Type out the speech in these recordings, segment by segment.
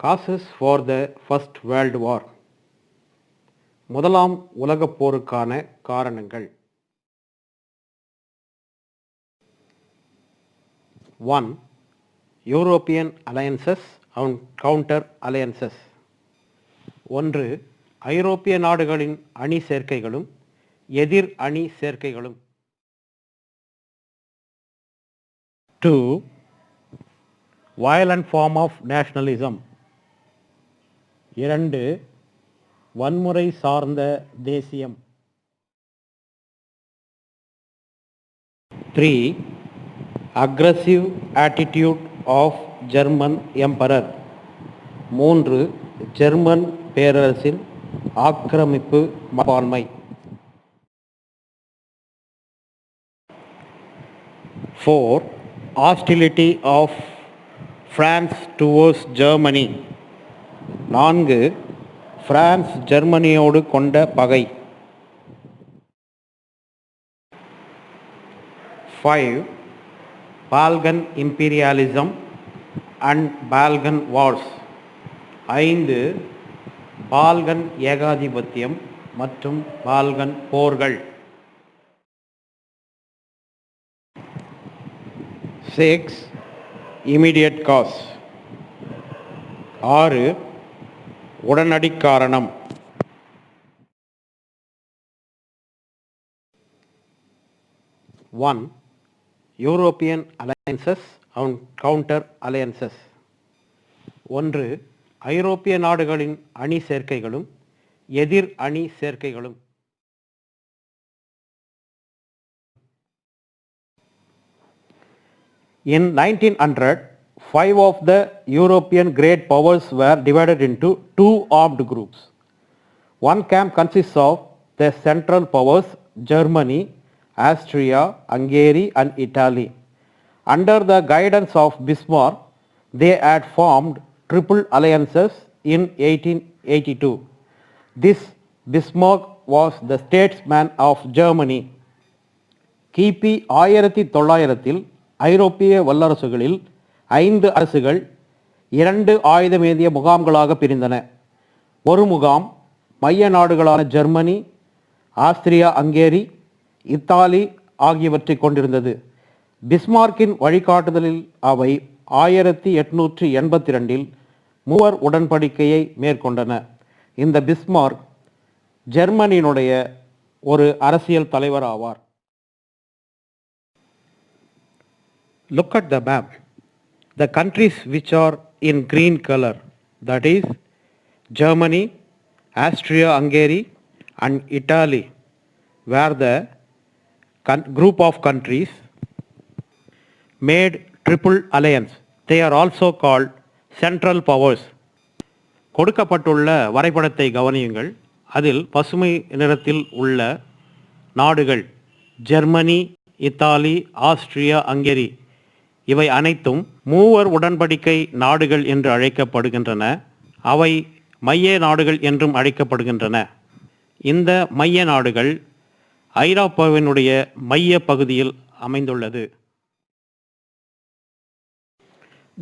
Causes for the First World War. முதலாம் உலகப் போருக்கான காரணங்கள். 1. European alliances and counter alliances. 1. ஐரோப்பிய நாடுகளின் அணி சேர்க்கைகளும் எதிர் அணி சேர்க்கைகளும். 2. Violent form of nationalism. 2. வன்முறை சார்ந்த தேசியம். 3. Aggressive attitude of German Emperor. 3. German பேரரசின் ஆக்கிரமிப்பு மனப்பான்மை. 4. Hostility of France towards Germany. 4. France ஜெர்மனியோடு கொண்ட பகை. 5. Balkan imperialism and Balkan wars. 5. Balkan ஏகாதிபத்தியம் மற்றும் பால்கன் போர்கள். 6. Immediate cause. 6. உடனடி காரணம். 1. European alliances and counter alliances. 1. ஐரோப்பிய நாடுகளின் அணி சேர்க்கைகளும் எதிர் அணி சேர்க்கைகளும். In 1900, 5 of the European great powers were divided into 2 armed groups. One camp consists of the Central Powers, Germany, Austria, Hungary and Italy. Under the guidance of Bismarck, they had formed triple alliances in 1882. This Bismarck was the statesman of Germany. கிபி 1900 ஐரோப்பிய வல்லரசுகளில் 5 அரசுகள் 2 ஆயுதமேந்திய முகாம்களாக பிரிந்தன. ஒரு முகாம் மைய நாடுகளான Germany, Austria, Hungary, Italy ஆகியவற்றை கொண்டிருந்தது. பிஸ்மார்க்கின் வழிகாட்டுதலில் அவை 1882 மூவர் உடன்படிக்கையை மேற்கொண்டன. இந்த பிஸ்மார்க் ஜெர்மனியினுடைய ஒரு அரசியல் தலைவர் ஆவார். Look at the map. The countries which are in green color, that is Germany, Austria, Hungary and Italy, were the group of countries made triple alliance. They are also called central powers. கொடுக்கப்பட்டுள்ள வரைபடத்தை கவனியுங்கள். அதில் பசுமை நிறத்தில் உள்ள நாடுகள் Germany, Italy, Austria, Hungary இவை அனைத்தும் மூவர் உடன்படிக்கை நாடுகள் என்று அழைக்கப்படுகின்றன. அவை மைய நாடுகள் என்றும் அழைக்கப்படுகின்றன. இந்த மைய நாடுகள் ஐரோப்பாவினுடைய மைய பகுதியில் அமைந்துள்ளது.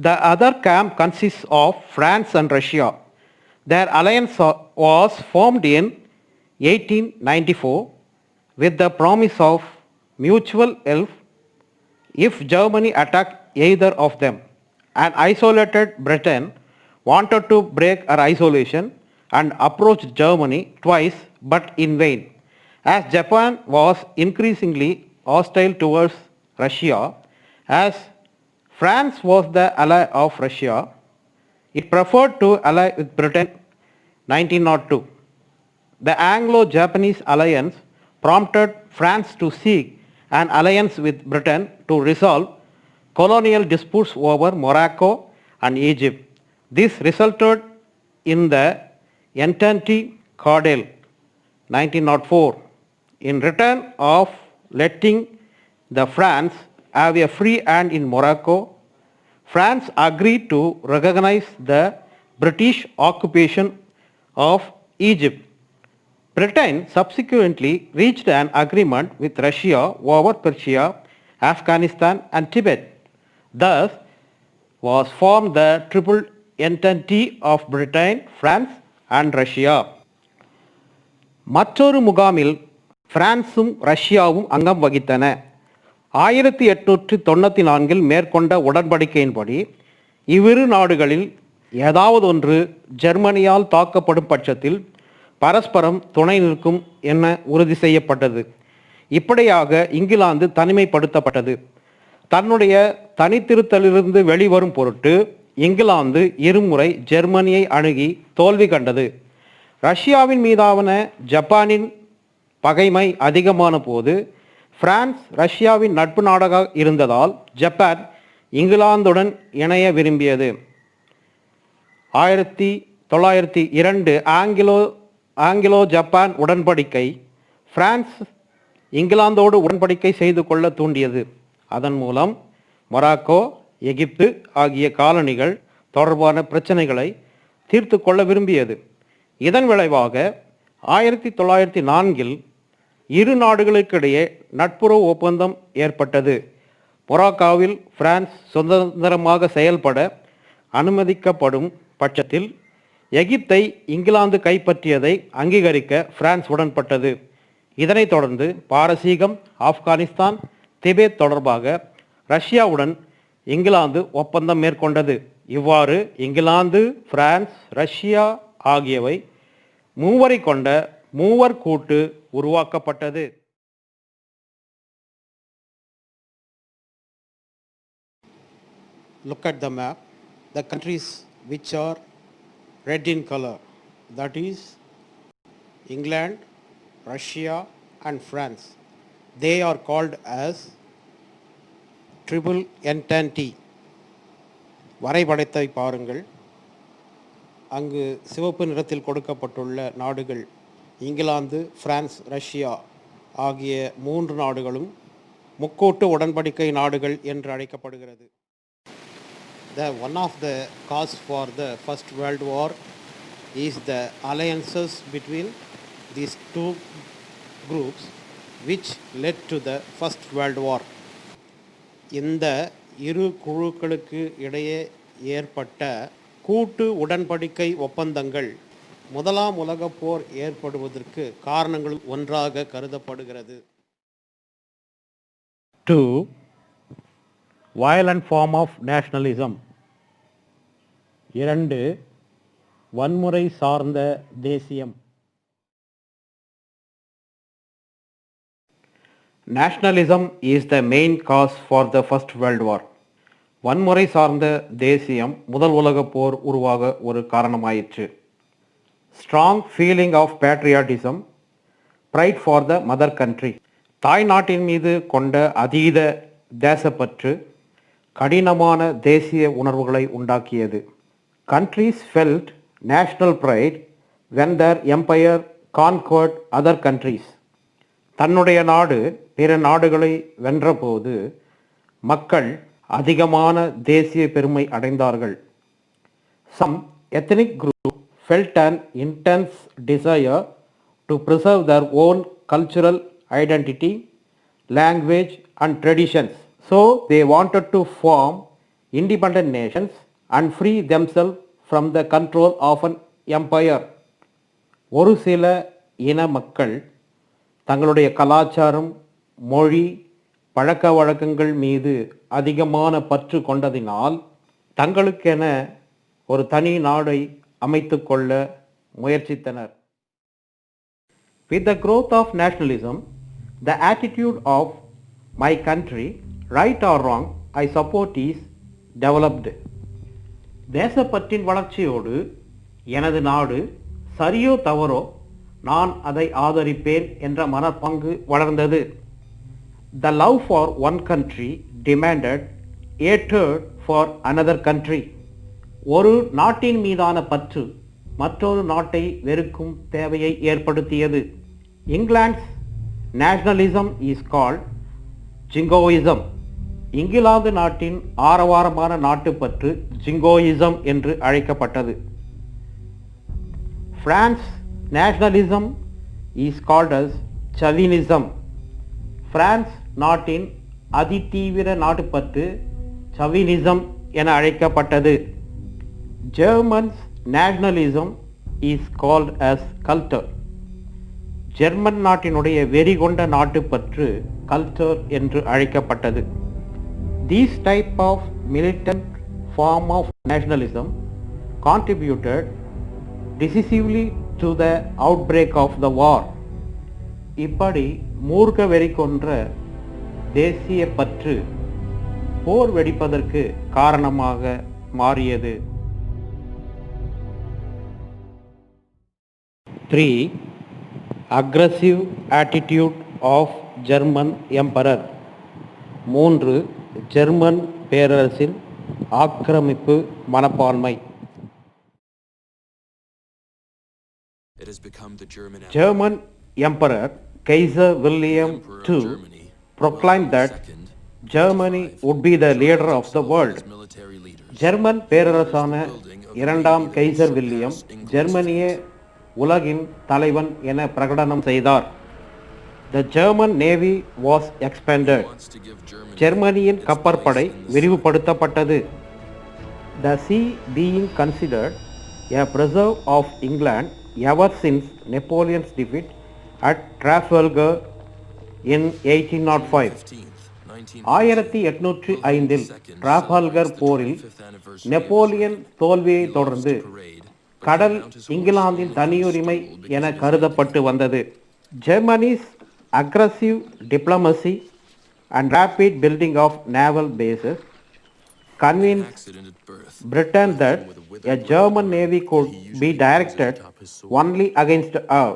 The other camp consists of France and Russia. Their alliance was formed in 1894 with the promise of mutual help if Germany attacked either of them. An isolated Britain wanted to break her isolation and approached Germany twice but in vain. As Japan was increasingly hostile towards Russia, as France was the ally of Russia, it preferred to ally with Britain. 1902. The Anglo-Japanese alliance prompted France to seek an alliance with Britain to resolve colonial disputes over Morocco and Egypt. This resulted in the Entente Cordiale 1904. In return of letting the France have a free hand in Morocco, France agreed to recognize the British occupation of Egypt. Britain subsequently reached an agreement with Russia over Persia, Afghanistan and Tibet. Thus was formed the Triple entente of Britain, France and Russia. மற்றொரு முகாமில் பிரான்சும் ரஷ்யாவும் அங்கம் வகித்தன. 1894 மேற்கொண்ட உடன்படிக்கையின்படி இவ்விரு நாடுகளில் ஏதாவது ஒன்று ஜெர்மனியால் தாக்கப்படும் பட்சத்தில் பரஸ்பரம் துணை நிற்கும் என உறுதி செய்யப்பட்டது. இப்படியாக இங்கிலாந்து தனிமைப்படுத்தப்பட்டது. தன்னுடைய தனித்திருத்தலிலிருந்து வெளிவரும் பொருட்டு இங்கிலாந்து இருமுறை ஜெர்மனியை அணுகி தோல்வி கண்டது. ரஷ்யாவின் மீதான ஜப்பானின் பகைமை அதிகமான போது பிரான்ஸ் ரஷ்யாவின் நட்பு நாடாக இருந்ததால் ஜப்பான் இங்கிலாந்துடன் இணைய விரும்பியது. 1902 ஆங்கிலோ ஜப்பான் உடன்படிக்கை பிரான்ஸ் இங்கிலாந்தோடு உடன்படிக்கை செய்து கொள்ள தூண்டியது. அதன் மூலம் மொராக்கோ, எகிப்து ஆகிய காலனிகள் தொடர்பான பிரச்சனைகளை தீர்த்து கொள்ள விரும்பியது. இதன் விளைவாக 1904 இரு நாடுகளுக்கிடையே நட்புறவு ஒப்பந்தம் ஏற்பட்டது. மொராக்காவில் பிரான்ஸ் சுதந்திரமாக செயல்பட அனுமதிக்கப்படும் பட்சத்தில் எகிப்தை இங்கிலாந்து கைப்பற்றியதை அங்கீகரிக்க பிரான்ஸ் உடன்பட்டது. இதனைத் தொடர்ந்து பாரசீகம், ஆப்கானிஸ்தான், திபெத் தொடர்பாக ரஷ்யாவுடன் இங்கிலாந்து ஒப்பந்தம் மேற்கொண்டது. இவ்வாறு இங்கிலாந்து, பிரான்ஸ், ரஷ்யா ஆகியவை மூவரை கொண்ட மூவர் கூட்டு உருவாக்கப்பட்டது. Look at the map. The countries which are red in color, that is England, Russia and France. They are called as Triple Entente. வரைபடத்தை பாருங்கள். அங்கு சிவப்பு நிறத்தில் கொடுக்கப்பட்டுள்ள நாடுகள் இங்கிலாந்து, பிரான்ஸ், ரஷ்யா ஆகிய மூன்று நாடுகளும் முக்கூட்டு உடன்படிக்கை நாடுகள் என்று அழைக்கப்படுகிறது. One of the cause for the First World War is the alliances between these two groups which led to the First World War. இந்த இரு குழுக்களுக்கு இடையே ஏற்பட்ட கூட்டு உடன்படிக்கை ஒப்பந்தங்கள் முதலாம் உலகப் போர் ஏற்படுவதற்கு காரணங்கள் ஒன்றாக கருதப்படுகிறது. 2. Violent form of nationalism. 2. வன்முறை சார்ந்த தேசியம். Nationalism is the main cause for the First World War. வன்முறை சார்ந்த தேசியம் முதல் உலகப் போர் உருவாக ஒரு காரணமாயிற்று. Strong feeling of patriotism, pride for the mother country. தாய் நாட்டின் மீது கொண்ட அதீத தேசப்பற்று கடினமான தேசிய உணர்வுகளை உண்டாக்கியது. Countries felt national pride when their empire conquered other countries. தன்னுடைய நாடு பிற நாடுகளை வென்றபோது மக்கள் அதிகமான தேசிய பெருமை அடைந்தார்கள். Some ethnic group felt an intense desire to preserve their own cultural identity, language and traditions. So they wanted to form independent nations and free themselves from the control of an empire. ஒரு சில இன மக்கள் தங்களுடைய கலாச்சாரம், மொழி, பழக்க வழக்கங்கள் மீது அதிகமான பற்று கொண்டதினால் தங்களுக்கென ஒரு தனி நாடை அமைத்து கொள்ள முயற்சித்தனர். With the growth of nationalism, the attitude of my country, right or wrong, I support is developed. தேசப்பற்றின் வளர்ச்சியோடு எனது நாடு சரியோ தவறோ நான் அதை ஆதரிப்பேன் என்ற மனப்பாங்கு வளர்ந்தது. The love for one country demanded hatred for another country. ஒரு நாட்டின் மீதான பற்று மற்றொரு நாட்டை வெறுக்கும் தேவையை ஏற்படுத்தியது. England's nationalism is called jingoism. England நாட்டின் ஆரவாரமான நாட்டுப்பற்று ஜிங்கோயிசம் என்று அழைக்கப்பட்டது. France nationalism is called as chauvinism. France நாட்டின் அதிதீவிர நாட்டுப்பற்று சவினிசம் என அழைக்கப்பட்டது. Germans' nationalism is called as Kultur. German நாட்டினுடைய வெறிகொண்ட நாட்டுப்பற்று கல்ச்சர் என்று அழைக்கப்பட்டது. These type of militant form of nationalism contributed decisively to the outbreak of the war. இப்படி மூர்க்க வெறி கொன்ற தேசிய பற்று போர் வெடிப்பதற்கு காரணமாக மாறியது. 3. Aggressive attitude of German Emperor. 3. German பேரரசின் ஆக்கிரமிப்பு மனப்பான்மை. German Emperor Kaiser William II proclaimed that Germany would be the leader of the world. German பேரரசான இரண்டாம் கைசர் வில்லியம் ஜெர்மனியே உலகின் தலைவன் என பிரகடனம் செய்தார். The German Navy was expanded. ஜெர்மனியின் கப்பற்படை விரிவுபடுத்தப்பட்டது. The sea being considered a preserve of England ever since Napoleon's defeat at Trafalgar in 1805. 1805 டிராஃபால்கர் போரில் நெப்போலியன் தோல்வியை தொடர்ந்து கடல் இங்கிலாந்தின் தனியுரிமை என கருதப்பட்டு வந்தது. Germany's aggressive diplomacy and rapid building of naval bases convinced Britain that a German navy could be directed only against her.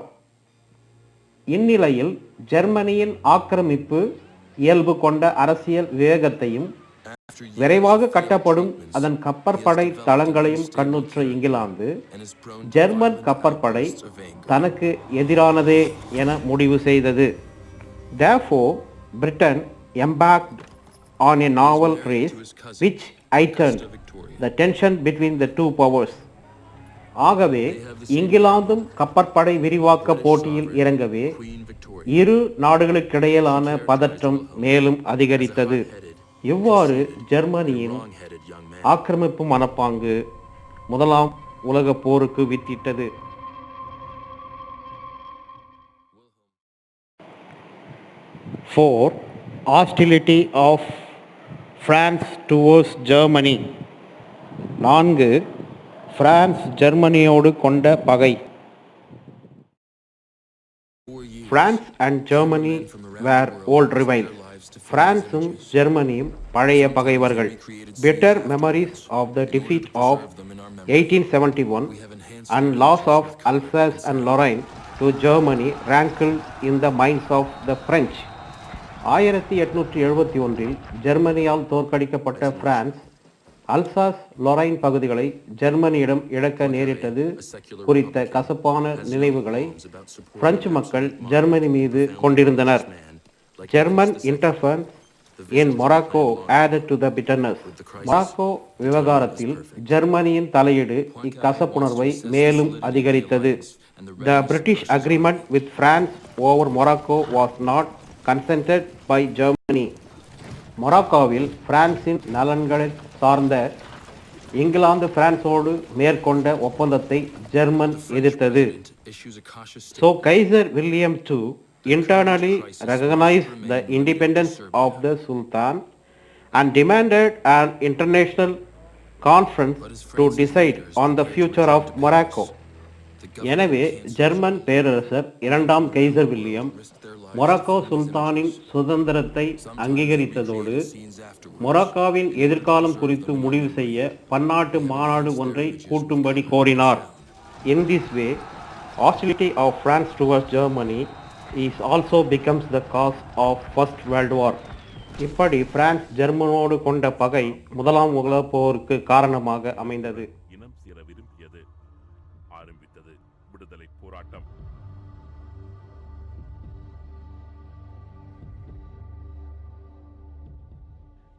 இந்நிலையில் ஜெர்மனியின் ஆக்கிரமிப்பு இயல்பு கொண்ட அரசியல் விவேகத்தையும் விரைவாக கட்டப்படும் அதன் கப்பற்படை தளங்களையும் கண்ணுற்ற இங்கிலாந்து ஜெர்மன் கப்பற்படை தனக்கு எதிரானதே என முடிவு செய்தது. Therefore, Britain embarked on a naval race which heightened the tension between the two powers. ஆகவே இங்கிலாந்தும் கப்பற்படை விரிவாக்க போட்டியில் இறங்கவே இரு நாடுகளுக்கிடையிலான பதற்றம் மேலும் அதிகரித்தது. இவ்வாறு ஜெர்மனியின் ஆக்கிரமிப்பு மனப்பாங்கு முதலாம் உலக போருக்கு வித்திட்டது. 4. Hostility of France towards Germany. 4. France ஜெர்மனியோடு கொண்ட பகை. France and Germany were old rivals. பிரான்சும் ஜெர்மனியும் பழைய பகைவர்கள். Bitter memories of the defeat of 1871 and loss of Alsace and Lorraine to Germany rankled in the minds of the French. 1871 ஜெர்மனியால் தோற்கடிக்கப்பட்ட France Alsace Lorraine பகுதிகளை ஜெர்மனியிடம் இழக்க நேரிட்டது குறித்த கசப்பான நினைவுகளை பிரெஞ்சு மக்கள் ஜெர்மனி மீது கொண்டிருந்தனர். German interference in Morocco added to the bitterness. Morocco விவகாரத்தில் ஜெர்மனியின் தலையீடு இக்கசப்புணர்வை மேலும் அதிகரித்தது. The British agreement with France over Morocco was not consented by Germany. மொராக்கோவில் பிரான்சின் நலன்களை சார்ந்த இங்கிலாந்து பிரான்சோடு மேற்கொண்ட ஒப்பந்தத்தை German எதிர்த்தது. So Kaiser William II internally recognized the independence of the Sultan and demanded an international conference to decide on the future of Morocco. எனவே German பேரரசர் இரண்டாம் Kaiser William Morocco சுல்தானின் சுதந்திரத்தை அங்கீகரித்ததோடு மொராக்கோவின் எதிர்காலம் குறித்து முடிவு செய்ய பன்னாட்டு மாநாடு ஒன்றை கூட்டும்படி கோரினார். In this way, hostility of France towards Germany is also becomes the cause of First World War. இப்படி பிரான்ஸ் ஜெர்மனோடு கொண்ட பகை முதலாம் உலகப் போருக்கு காரணமாக அமைந்தது. இனம் சேர விரும்பியது. ஆரம்பித்தது விடுதலை போராட்டம்.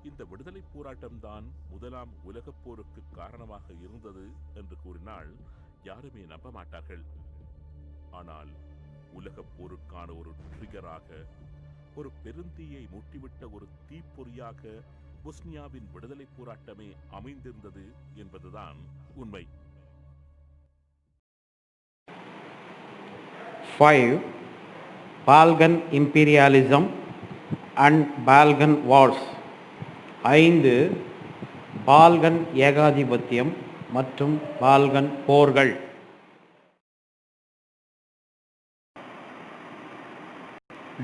இந்த விடுதலை போராட்டம்தான் முதலாம் உலகப் போருக்கு காரணமாக இருந்தது என்று கூறினால் யாருமே நம்ப மாட்டார்கள். ஆனால் உலகப் போருக்கான ஒரு ட்ரிகராக, ஒரு பெருந்தீயை மூட்டிவிட்ட ஒரு தீப்பொறியாக பொஸ்னியாவின் விடுதலை போராட்டமே அமைந்திருந்தது என்பதுதான் உண்மை. 5. Balkan imperialism and Balkan wars. 5. Balkan ஏகாதிபத்தியம் மற்றும் பால்கன் போர்கள்.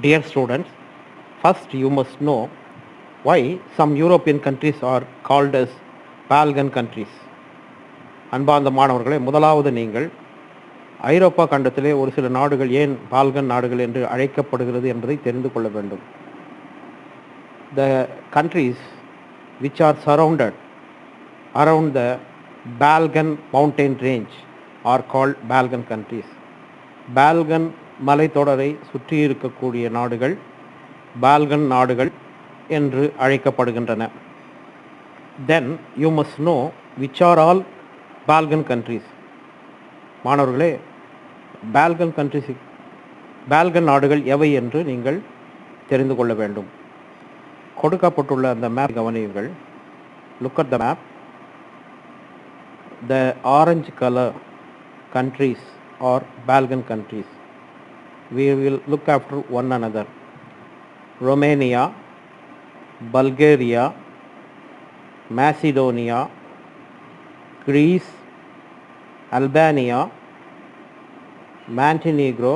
Dear students, first you must know why some European countries are called as Balkan countries. அன்பார்ந்த மாணவர்களே, முதலாவது நீங்கள் ஐரோப்பா கண்டத்திலே ஒரு சில நாடுகள் ஏன் பால்கன் நாடுகள் என்று அழைக்கப்படுகிறது என்பதை தெரிந்து கொள்ள வேண்டும். The countries which are surrounded around the Balkan mountain range are called Balkan countries. Balkan மலைத்தொடரை சுற்றி இருக்கக்கூடிய நாடுகள் பால்கன் நாடுகள் என்று அழைக்கப்படுகின்றன. Then you must know which are all Balkan countries. மாணவர்களே, பால்கன் நாடுகள் எவை என்று நீங்கள் தெரிந்து கொள்ள வேண்டும். கொடுக்கப்பட்டுள்ள அந்த மேப் கவனியுங்கள். Look at the map. The orange color countries are Balkan countries. We will look after one another. Romania, Bulgaria, Macedonia, Greece, Albania, Montenegro,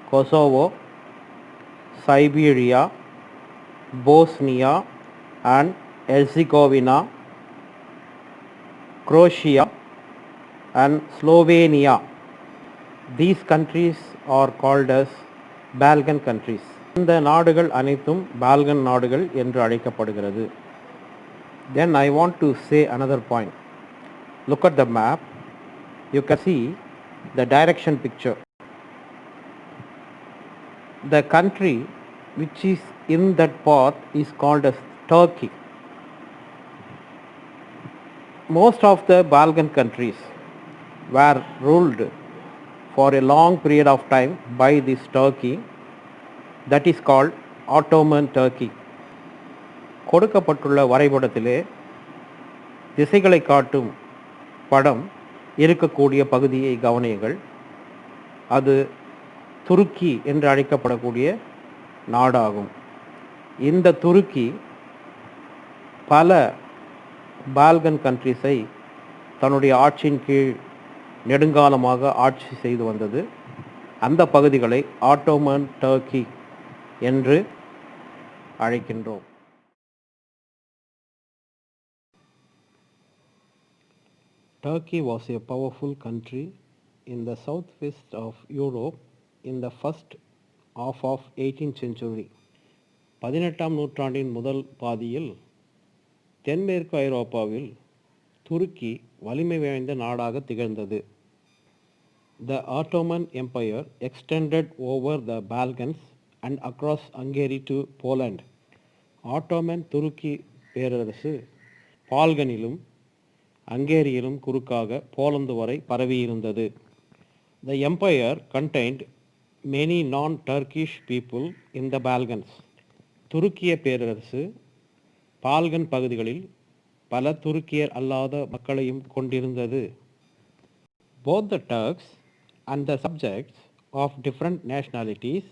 Kosovo, Siberia, Bosnia and Herzegovina, Croatia and Slovenia. These countries are called as Balkan countries. இந்த நாடுகள் அனைத்தும் Balkan நாடுகள் என்று அழைக்கப்படுகிறது. Then I want to say another point. Look at the map. You can see the direction picture. The country which is in that path is called as Turkey. Most of the Balkan countries were ruled for a long period of time by this Turkey, that is called Ottoman Turkey. கொடுக்கப்பட்டுள்ள வரைபடத்திலே திசைகளை காட்டும் படம் இருக்கக்கூடிய பகுதியை கவனியுங்கள். அது துருக்கி என்று அழைக்கப்படக்கூடிய நாடாகும். இந்த துருக்கி பல பால்கன் கண்ட்ரிஸை தன்னுடைய ஆட்சியின் கீழ் நெடுங்காலமாக ஆட்சி செய்து வந்தது. அந்த பகுதிகளை ஆட்டோமன் டர்க்கி என்று அழைக்கின்றோம். Turkey was a powerful country in the southwest of Europe in the first half of 18th century. 18ஆம் நூற்றாண்டின் முதல் பாதியில் தென்மேற்கு ஐரோப்பாவில் துருக்கி வலிமை வாய்ந்த நாடாக திகழ்ந்தது. The Ottoman Empire extended over the Balkans and across Hungary to Poland. Ottoman துருக்கி பேரரசு பால்கனிலும் ஹங்கேரியிலும் குறுக்காக போலந்து வரை பரவியிருந்தது. The empire contained many non-Turkish people in the Balkans. துருக்கிய பேரரசு பால்கன் பகுதிகளில் பல துருக்கியர் அல்லாத மக்களையும் கொண்டிருந்தது. Both the Turks and the subjects of different nationalities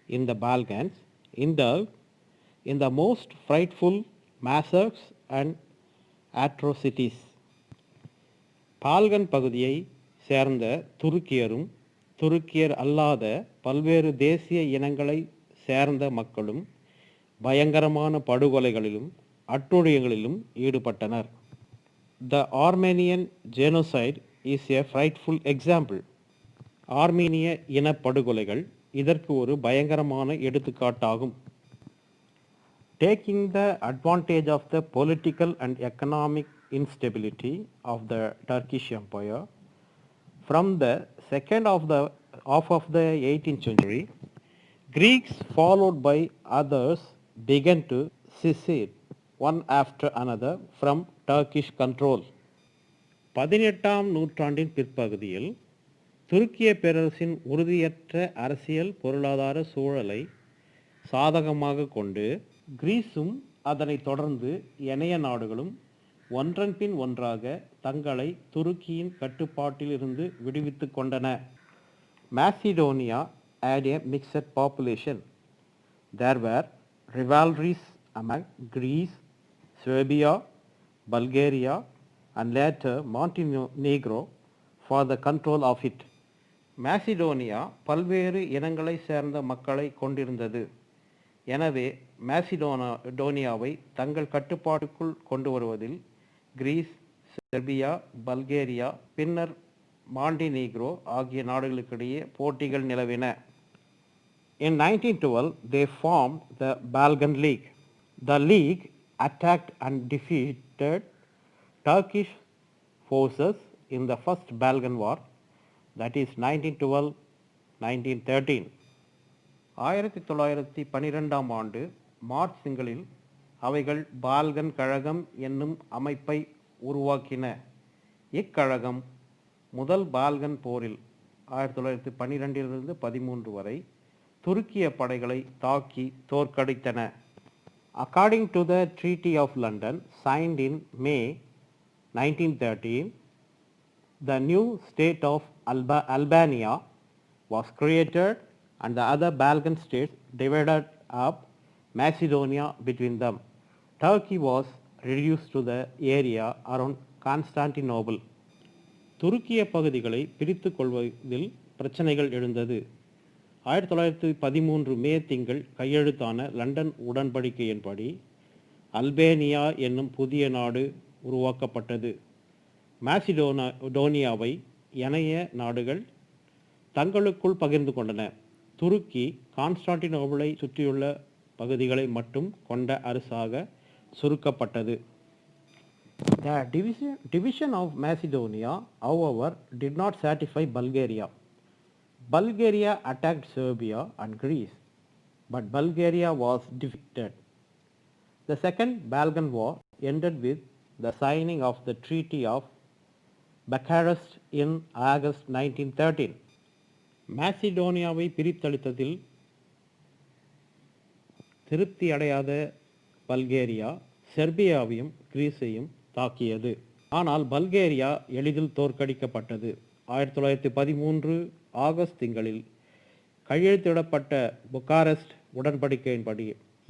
in the Balkans indulged in the most frightful massacres and atrocities. Balkan பகுதியை சேர்ந்த துருக்கியரும் துருக்கியர் அல்லாத பல்வேறு தேசிய இனங்களை சேர்ந்த மக்களும் பயங்கரமான படுகொலைகளிலும் அட்டுழியங்களிலும் ஈடுபட்டனர். The Armenian genocide is a frightful example. ஆர்மீனிய இனப்படுகொலைகள் இதற்கு ஒரு பயங்கரமான எடுத்துக்காட்டாகும். Taking the advantage of the political and economic instability of the Turkish Empire, from the second half of the 18th century, Greeks followed by others began to secede one after another from Turkish control. 18ஆம் நூற்றாண்டின் பிற்பகுதியில் துருக்கிய பேரரசின் உறுதியற்ற அரசியல் பொருளாதார சூழலை சாதகமாக கொண்டு கிரீஸும் அதனை தொடர்ந்து ஏனைய நாடுகளும் ஒன்றன் பின் ஒன்றாக தங்களை துருக்கியின் கட்டுப்பாட்டில் இருந்து விடுவித்துக் கொண்டன. Macedonia had a mixed population. There were rivalries among Greece, Serbia, Bulgaria, and later Montenegro for the control of it. Macedonia பல்வேறு இனங்களை சேர்ந்த மக்களை கொண்டிருந்தது. எனவே மாசிடோனியாவை தங்கள் கட்டுப்பாட்டுக்குள் கொண்டு வருவதில் கிரீஸ், செர்பியா, பல்கேரியா, பின்னர் மாண்டினீக்ரோ ஆகிய நாடுகளுக்கிடையே போட்டிகள் நிலவின. In 1912, they formed the Balkan League. The league attacked and defeated Turkish forces in the First Balkan War, that is 1912-1913. 1912 ஆண்டு மார்ச் திங்களில் அவைகள் பால்கன் கழகம் என்னும் அமைப்பை உருவாக்கின. இக்கழகம் முதல் பால்கன் போரில் 1912-13 வரை துருக்கிய படைகளை தாக்கி தோற்கடித்தன. According to the Treaty of London signed in May 1913, the new state of Albania was created and the other Balkan states divided up Macedonia between them. Turkey was reduced to the area around Constantinople. துருக்கிய பகுதிகளை பிரித்துக் கொள்வதில் பிரச்சனைகள் எழுந்தது. 1913 மே திங்கள் கையெழுத்தான London உடன்படிக்கையின்படி Albania என்னும் புதிய நாடு உருவாக்கப்பட்டது. மாசிடோனியாவை ஏனைய நாடுகள் தங்களுக்குள் பகிர்ந்து கொண்டன. துருக்கி கான்ஸ்டான்டினோபிளை சுற்றியுள்ள பகுதிகளை மட்டும் கொண்ட அரசாக சுருக்கப்பட்டது. The division of Macedonia, however, did not satisfy Bulgaria. Bulgaria attacked Serbia and Greece, but Bulgaria was defeated. The Second Balkan War ended with the signing of the Treaty of Bucharest in August 1913. மாசிடோனியாவை பிரித்தளித்ததில் திருப்தி அடையாத Bulgaria செர்பியாவையும் கிரீஸையும் தாக்கியது. ஆனால் Bulgaria எளிதில் தோற்கடிக்கப்பட்டது. 1913 August திங்களில் கையெழுத்திடப்பட்ட Bucharest உடன்படிக்கையின்படி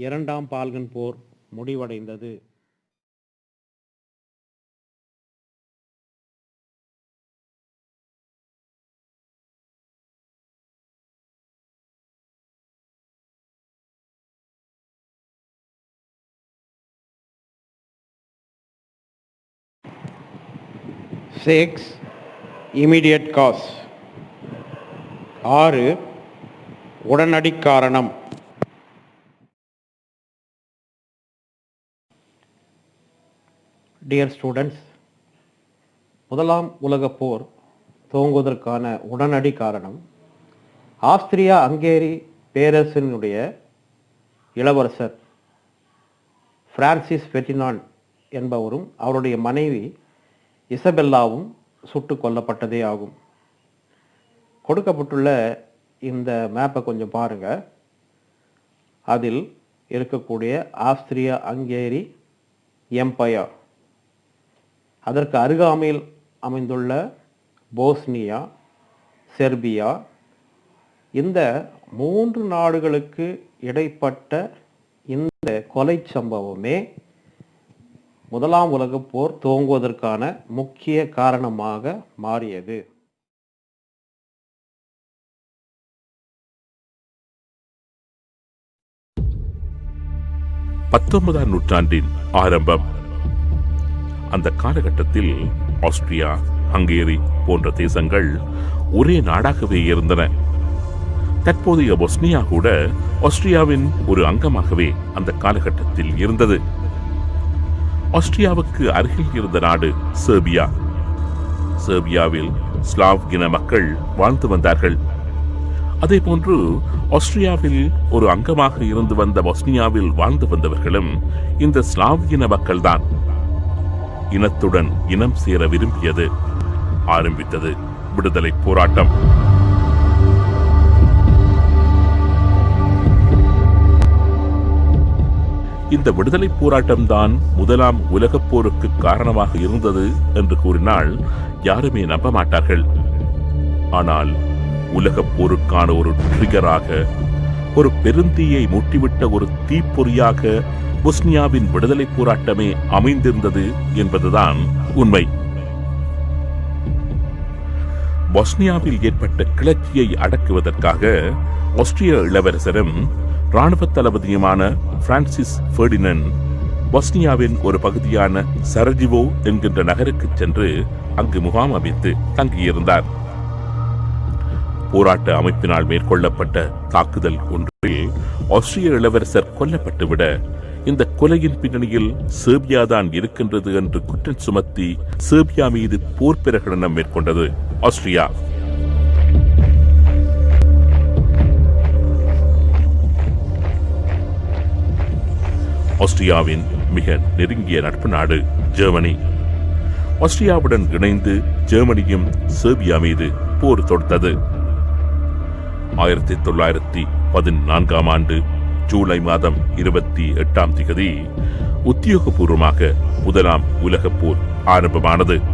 இரண்டாம் Balkan போர் முடிவடைந்தது. Six, immediate cause. 6. உடனடி காரணம். Dear students, முதலாம் உலகப் போர் துவங்குவதற்கான உடனடி காரணம் ஆஸ்திரியா ஹங்கேரி பேரரசினுடைய இளவரசர் பிரான்சிஸ் ஃபெர்டினாண்ட் என்பவரும் அவருடைய மனைவி இசபெல்லாவும் சுட்டு கொல்லப்பட்டதே ஆகும். கொடுக்கப்பட்டுள்ள இந்த மேப்பை கொஞ்சம் பாருங்க. அதில் இருக்கக்கூடிய ஆஸ்திரியா ஹங்கேரி எம்பையர், அதற்கு அருகாமையில் அமைந்துள்ள போஸ்னியா, செர்பியா, இந்த 3 நாடுகளுக்கு இடைப்பட்ட இந்த கொலை சம்பவமே முதலாம் உலகப் போர் துவங்குவதற்கான முக்கிய காரணமாக மாறியது. பத்தொன்பதாம் நூற்றாண்டின் ஆரம்பம். அந்த காலகட்டத்தில் ஆஸ்திரியா, ஹங்கேரி போன்ற தேசங்கள் ஒரே நாடாகவே இருந்தன. தற்போதைய பொஸ்னியா கூட ஆஸ்திரியாவின் ஒரு அங்கமாகவே அந்த காலகட்டத்தில் இருந்தது. ஆஸ்திரியாவுக்கு அருகில் இருந்த நாடு செர்பியா. செர்பியாவில் ஸ்லாவ் இன மக்கள் வாழ்ந்து வந்தார்கள். அதே போன்று ஆஸ்திரியாவில் ஒரு அங்கமாக இருந்து வந்த பொஸ்னியாவில் வாழ்ந்து வந்தவர்களும் இந்த ஸ்லாவ் இன மக்கள்தான். இனத்துடன் இனம் சேர விரும்பியது ஆரம்பித்தது விடுதலை போராட்டம். இந்த விடுதலை போராட்டம்தான் முதலாம் உலகப் போருக்கு காரணமாக இருந்தது என்று கூறினால் யாருமே நம்ப மாட்டார்கள். ஆனால் உலகப் போருக்கான ஒரு ட்ரிகராக, ஒரு பெருந்தீயை மூட்டிவிட்ட ஒரு தீப்பொறியாக பொஸ்னியாவின் விடுதலை போராட்டமே அமைந்திருந்தது என்பதுதான் உண்மை. பொஸ்னியாவில் ஏற்பட்ட கிளர்ச்சியை அடக்குவதற்காக ஆஸ்திரிய இளவரசரும் இராணுவ தளபதியுமான பிரான்சிஸ் பெர்டினண்ட் பொஸ்னியாவின் ஒரு பகுதியான சரஜிவோ என்கின்ற நகருக்கு சென்று அங்கு முகாம் அமைத்து தங்கியிருந்தார். போராட்ட அமைப்பினால் மேற்கொள்ளப்பட்ட தாக்குதல் ஒன்றில் ஆஸ்திரிய இளவரசர் கொல்லப்பட்டுவிட இந்த கொலையின் பின்னணியில் சேர்பியாதான் இருக்கின்றது என்று குற்றம் சுமத்தி சேர்பியா மீது போர் பிரகடனம் மேற்கொண்டது ஆஸ்திரியா. ஆஸ்திரியாவின் மிக நெருங்கிய நட்பு நாடு ஜெர்மனி. ஆஸ்திரியாவுடன் இணைந்து ஜெர்மனியும் சேர்பியா மீது போர் தொடுத்தது. 1914 ஆண்டு ஜூலை மாதம் 28 உத்தியோகபூர்வமாக முதலாம் உலகப் போர் ஆரம்பமானது.